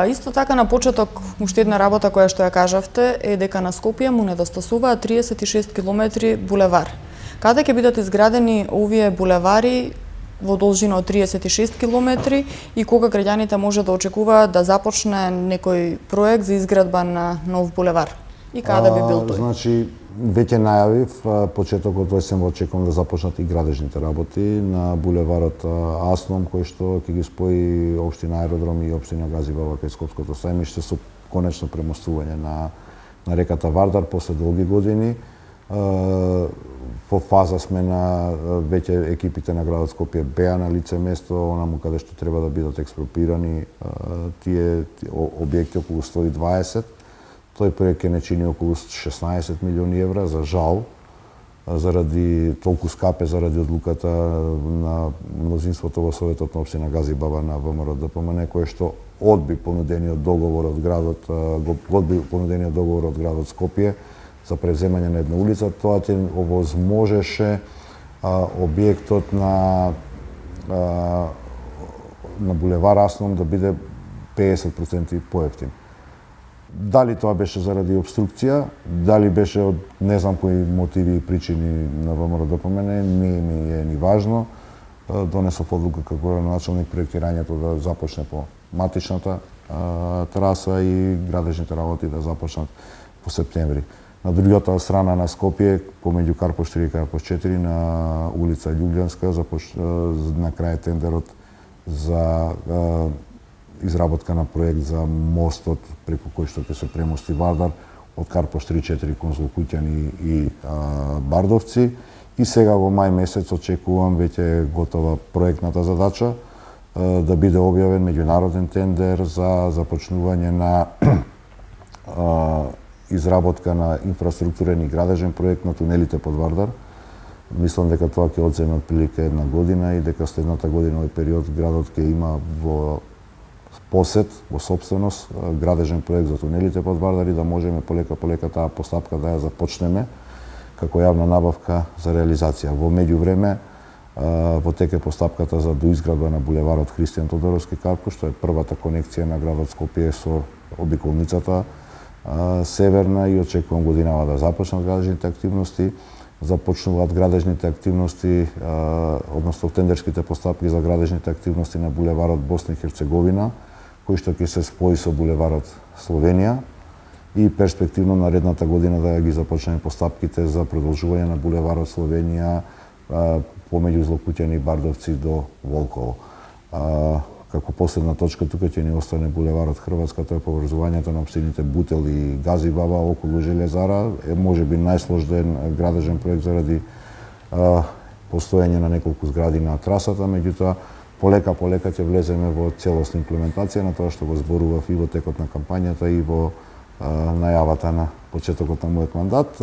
Исто така на почеток уште една работа која што ја кажавте е дека на Скопје му недостасуваат 36 километри булевар. Каде ќе бидат изградени овие булевари во должина од 36 километри и кога граѓаните може да очекуваат да започне некој проект за изградба на нов булевар? И каде би бил тој? Значи, веќе најавив, почетокот од есен очекувам да започнат и градежните работи на булеварот Асном, кој што ќе ги спои општина Аеродром и општина Газибаба кај Скопското сајмиште со конечно премостување на реката Вардар после долги години. Во фаза сме на веќе екипите на градот Скопје беа на лице место, онаму каде што треба да бидат експропирани тие објекти околу 120. Тој проект ќе не чини околу 16 милиони евра, за жал, заради толку скапе, заради одлуката на мнозинството во Советот на општина Газибаба на ВМРО ДПМН, кој што одби понудениот договор од градот Скопје за превземање на една улица. Тоа ќе овозможеше објектот на булевар Асном да биде 50% поевтин. Дали тоа беше заради обструкција, дали беше од не знам кои мотиви и причини на ВМРО ДПМН, не ми е ни важно. Донесов одлука како началник проектирањето да започне по матичната траса и градежните работи да започнат во септември. На другата страна на Скопје, помеѓу Карпош 3 и Карпош 4, на улица Љубљанска, на крај тендерот за изработка на проект за мостот преку кој што ќе се премости Вардар од Карпош 3-4 Конзул Куќани и Бардовци. И сега во мај месец очекувам веќе готова проектната задача да биде објавен меѓународен тендер за започнување на изработка на инфраструктурен и градежен проект на тунелите под Вардар. Мислам дека тоа ќе одземе отприлика една година и дека следната година овој период градот ќе има во посет, во собственост, градежен проект за тунелите под Вардар и да можеме полека таа постапка да ја започнеме како јавна набавка за реализација. Во меѓувреме, во тек е постапката за доизградба на булеварот Христијан Тодоровски Карпуш, што е првата конекција на градот Скопје со обиколницата северна и очекувам годинава да започнат градежните активности. Започнуваат градежните активности, односно тендерските постапки за градежните активности на булеварот Босна и Херцеговина, кој што ќе се спои со булеварот Словенија и перспективно наредната година да ги започнеме постапките за продолжување на булеварот Словенија помеѓу Злокуќани и Бардовци до Волково. Како последна точка тука ќе ни остане булеварот Хрватска, тоа е поврзувањето на општините Бутел и Газибаба околу Железара, е можеби најсложен градежен проект заради постоење на неколку згради на трасата, меѓутоа полека ќе влеземе во целосна имплементација на тоа што го зборував и во текот на кампањата и во најавата на почетокот на мојот мандат.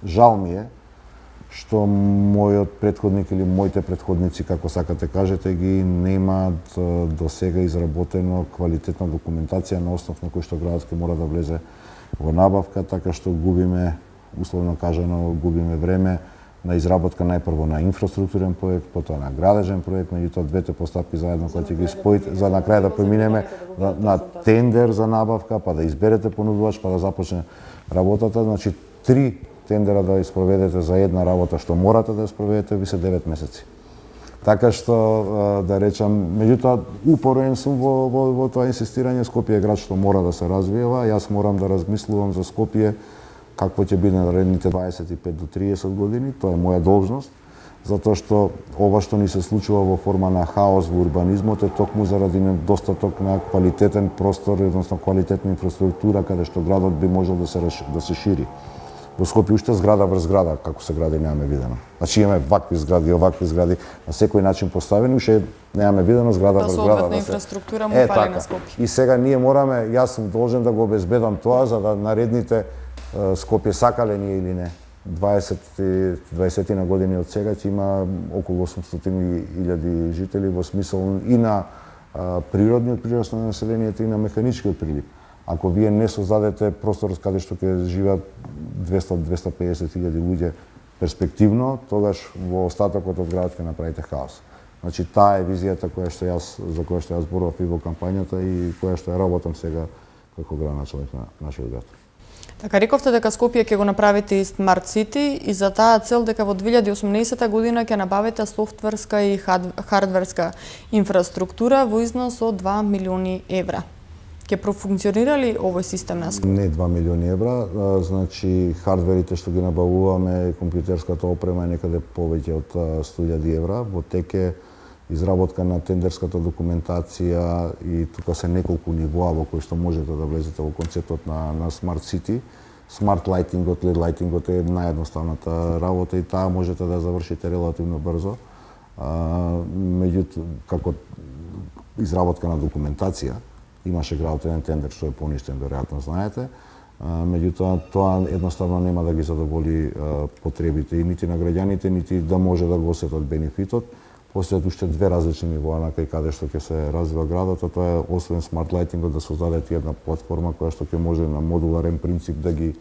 Жал ми е што мојот претходник или моите претходници, како сакате кажете, ги немаат до сега изработено квалитетна документација на основ на кој што градот ќе мора да влезе во набавка, така што губиме, условно кажано, губиме време на изработка најпрво на инфраструктурен проект, потоа на градежен проект, меѓутоа двете постапки заедно кои ќе ги споите, за на крај да преминеме на тендер за набавка, па да изберете понудувач, па да започне работата. Значи, 3 тендера да испроведете за една работа што морате да ја спроведете, ви се 9 месеци. Така што, да речам, меѓутоа, упорен сум во тоа инсистирање. Скопје е град што мора да се развива, јас морам да размислувам за Скопје какво ќе биде наредните 25 до 30 години, тоа е моја должност, затоа што ова што ни се случува во форма на хаос во урбанизмот е токму заради недостаток на квалитетен простор, односно квалитетна инфраструктура каде што градот би можел да се шири. Во Скопје уште зграда врз зграда, како се гради, немаме видено. Значи имаме вакви згради, овакви згради, на секој начин поставени, уште немаме видено зграда врз зграда. Соодветна инфраструктура му фали на Скопје. И сега ние мораме, јас сум должен да го обезбедам тоа, за да наредните Скопје сакале ние или не. 20 на години од сега ќе има околу 800.000 жители во смисол и на природниот прираст на населението и на механичкиот прилив. Ако вие не создадете простор каде што ќе живеат 200-250.000 луѓе перспективно, тогаш во остатокот од градот ќе направите хаос. Значи таа е визијата за која што јас зборував и во кампањата и која што ја работам сега како градоначалник на нашиот град. Така рековте дека Скопје ќе го направите Smart City и за таа цел дека во 2018 година ќе набавите софтверска и хардверска инфраструктура во износ од 2 милиони евра. Ќе профункционира ли овој систем на Скопје? Не 2 милиони евра, значи хардверите што ги набавуваме, компјутерската опрема е некаде повеќе од 100.000 евра, во тек е изработка на тендерската документација и тука се неколку нивоа во кои што можете да влезете во концептот на Smart City. Smart Lightingот, LED Lightingот е наједноставната работа и таа можете да завршите релативно брзо. Меѓутоа, како изработка на документација, имаше градот еден тендер што е поништен, веројатно знаете. Меѓутоа, тоа едноставно нема да ги задоволи потребите и нити на граѓаните, нити да може да го осетат бенефитот. Постојат уште две различни нивоа на каде што ќе се развива градот, а тоа е освен Smart Lightingот да создадете една платформа која што ќе може на модуларен принцип да ги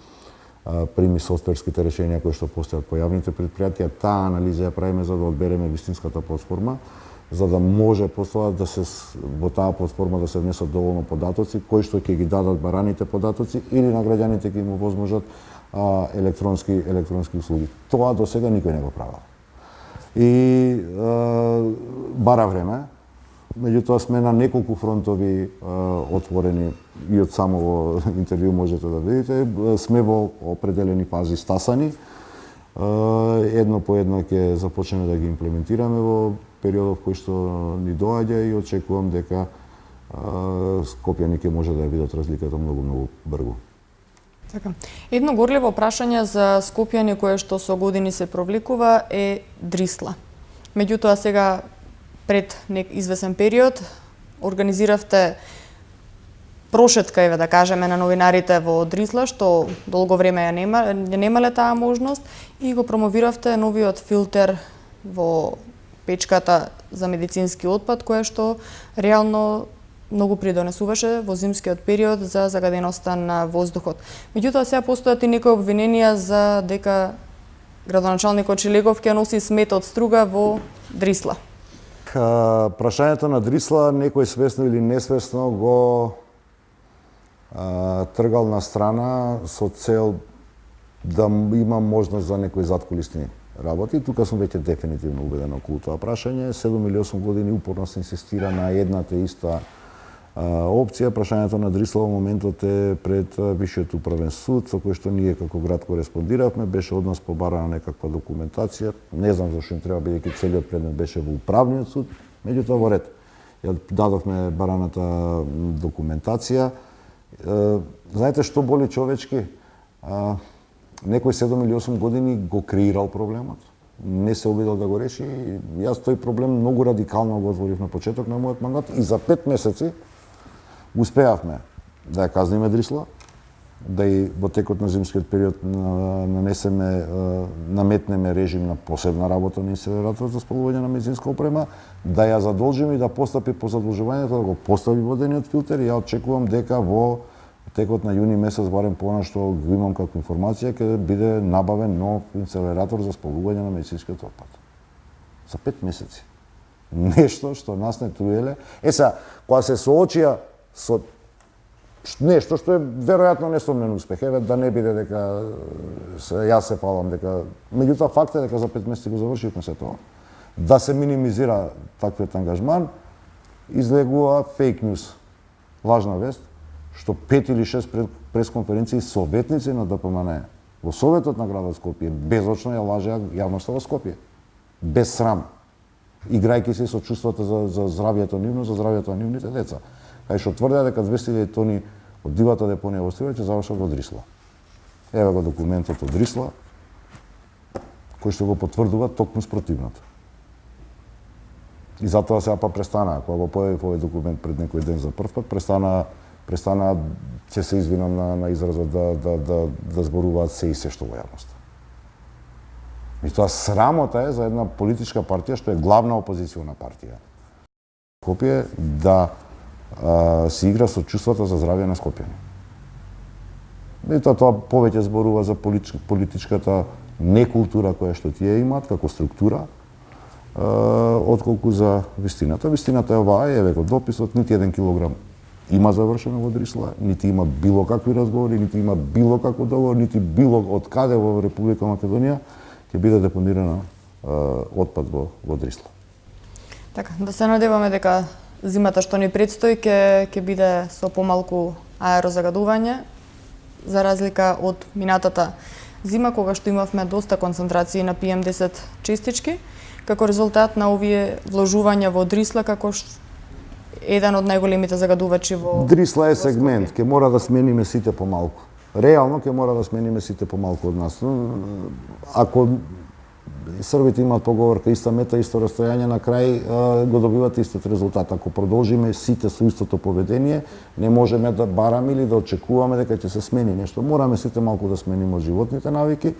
прими софтверските решенија кои што постојат по јавните предпријатија. Таа анализа ја правиме за да одбереме вистинската платформа, за да може после да се во таа платформа да се внесат доволно податоци кои што ќе ги дадат бараните податоци или на граѓаните ќе им овозможат електронски услуги. Тоа до сега никој не го правел. И бара време, меѓутоа сме на неколку фронтови отворени и од самого интервју можете да видите, сме во определени фази стасани. Едно по едно ќе започнеме да ги имплементираме во периодов кој што ни доаѓа и очекувам дека Скопјани ќе може да ја видат разликата многу брзо. Така. Едно горливо прашање за Скопјани кое што со години се провлекува е Дрисла. Меѓутоа сега пред извесен период организиравте прошетка, еве да кажеме, на новинарите во Дрисла, што долго време ја немале таа можност и го промовиравте новиот филтер во печката за медицински отпад, која што реално многу придонесуваше во зимскиот период за загаденоста на воздухот. Меѓутоа сега постојат и некои обвиненија за дека градоначалникот Чилегов ќе носи смет од струга во Дрисла. Прашањето на Дрисла некој свесно или несвесно го тргал на страна со цел да има можност за некои заткулисни работи. Тука сум веќе дефинитивно убеден околу тоа прашање. 7 или 8 години упорно се инсистира на едната иста опција. Прашањето на Дрисла во моментот е пред Висшиот управен суд, со кој што ние како град кореспондиравме, беше од нас побарана некаква документација. Не знам зашто им треба, бидејќи целиот предмет беше во управниот суд, меѓутоа во ред. Ја дадовме бараната документација. Знаете што боли човечки? Некој 7 или 8 години го креирал проблемот, не се обидел да го реши. Јас тој проблем многу радикално го отворив на почеток на мојот мандат и за 5 месеци успеавме да ја казниме Дрисла, да и во текот на зимскиот период наметнеме режим на посебна работа на инсинератор за спалување на медицинска опрема, да ја задолжиме и да постапи по задолжувањето да го постави водениот филтер и ја очекувам дека во текот на јуни месец, барем по она што го имам како информација, ќе биде набавен нов инсинератор за спалување на медицинскиот отпад. За 5 месеци. Нешто што нас не труеле. Сега, кога се соочија со нешто што е веројатно несомнен успех, еве да не биде дека јас се фалам дека, меѓутоа факт е дека за 5 месеци го завршивме се тоа. Да се минимизира таквиот ангажман, излегува фейк нюс, лажна вест, што 5 или 6 пресконференции советници на ДПМН во Советот на градот Скопје безочно ја лажеа јавноста во Скопје. Без срам. Играјќи се со чувствата за здравјето нивно, за здравјето на нивните деца. Кај што тврдеа дека 200.000 тони од дивата депонија во Стриваје ќе завршат во Дрисла. Еве го документот од Дрисла, кој што го потврдува токму спротивното. И затоа сега престанаа, кога го појавив овој документ пред некој ден за прв пат, престана ќе се извинам на изразот да зборуваат се и се што во јавноста. И тоа срамота е за една политичка партија што е главна опозициона партија. Скопје да се игра со чувствата за здравје на Скопјани. И тоа повеќе зборува за политичката некултура која што тие имаат како структура, отколку за вистината. Вистината е оваа, еве го дописот, нити 1 килограм има завршено во Дрисла, нити има било какви разговори, нити има било како договор, нити било од каде во Република Македонија ќе биде депонирана отпад во Дрисла. Така, да се надеваме дека зимата што ни предстои ќе биде со помалку аерозагадување, за разлика од минатата зима, кога што имавме доста концентрации на PM10 честички, како резултат на овие вложувања во Дрисла, како еден од најголемите загадувачи во... Дрисла е сегмент, ќе мора да смениме сите помалку. Реално ќе мора да смениме сите помалку од нас. Ако србите имаат поговорка иста мета, исто растојање, на крај го добивате истиот резултат. Ако продолжиме сите со истото поведение, не можеме да бараме или да очекуваме дека ќе се смени нешто. Мораме сите малку да смениме од животните навики,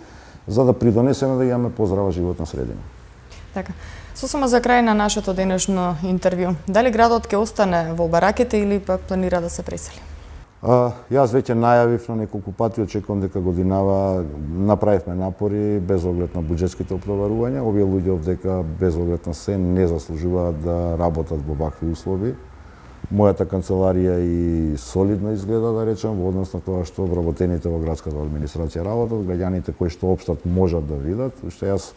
за да придонесеме да имаме поздрава животна средина. Така. Сосема за крај на нашето денешно интервју. Дали градот ќе остане во бараките или пак планира да се пресели? Јас веќе најавив на неколку пати, очекувам дека годинава направивме напори без оглед на буџетските опроварувања. Овие луѓе овдека без оглед на се не заслужуваат да работат во вакви услови. Мојата канцеларија и солидно изгледа, да речем, во однос на тоа што вработените во градската администрација работат, граѓаните кои што општат можат да видат, што јас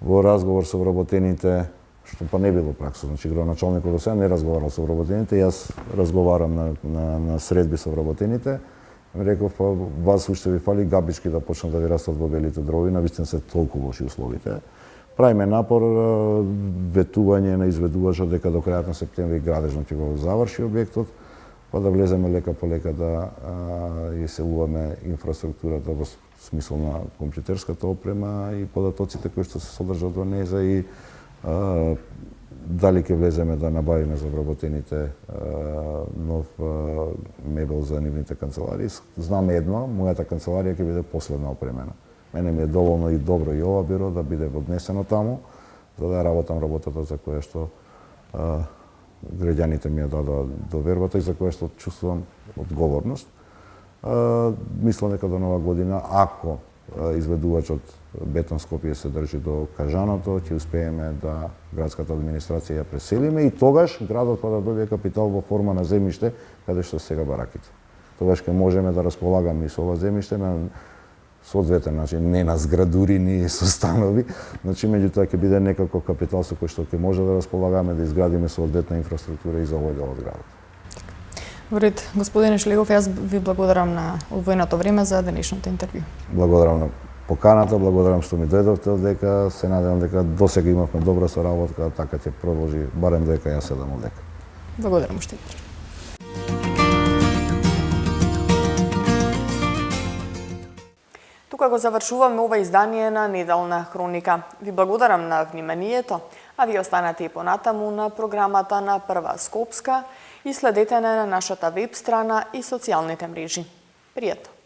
во разговор со вработените, што па не било пракса, значи градоначалникот до сега не разговарал со вработените, јас разговарам на средби со вработените, ми реков, па вас уште ви фали габички да почнат да ви растат во белите дрови, навистина се толку лоши условите. Правиме напор, ветување на изведувачот дека до крајот на септември градежно ќе го заврши објектот, па да влеземе лека по лека да ја селуваме инфраструктурата во смисол на компјутерската опрема и податоците кои што се содржат во неја и дали ќе влеземе да набавиме за вработените нов мебел за нивните канцеларии. Знам едно, мојата канцеларија ќе биде последна опремена. Мене ми е доволно и добро и ова биро да биде однесено таму, за да работам работата за која што граѓаните ми ја дадоа довербата и за која што чувствувам одговорност. Мислам дека до нова година, ако изведувачот Бетон Скопје се држи до кажаното, ќе успееме да градската администрација ја преселиме и тогаш градот да добие капитал во форма на земјиште каде што сега бараките. Тогаш ќе можеме да располагаме и со ова земјиште на соодветен начин, не на зградури, ни со станови, значи меѓутоа ќе биде некако капитал со кој што ќе може да располагаме да изградиме соодветна инфраструктура и за овој дел од градот. Во ред, господине Шлегов, јас ви благодарам на одвоеното време за денешното интервју. Благодарам на поканата, благодарам што ми дојдовте одека, се надевам дека досега имавме добра соработка, така ќе продолжи барем дека јас седам одека. Благодарам уште еднаш. Тука го завршуваме ова издание на Неделна хроника. Ви благодарам на вниманието, а ви останете и понатаму на програмата на Прва Скопска и следете на нашата веб страна и социјалните мрежи. Пријатно!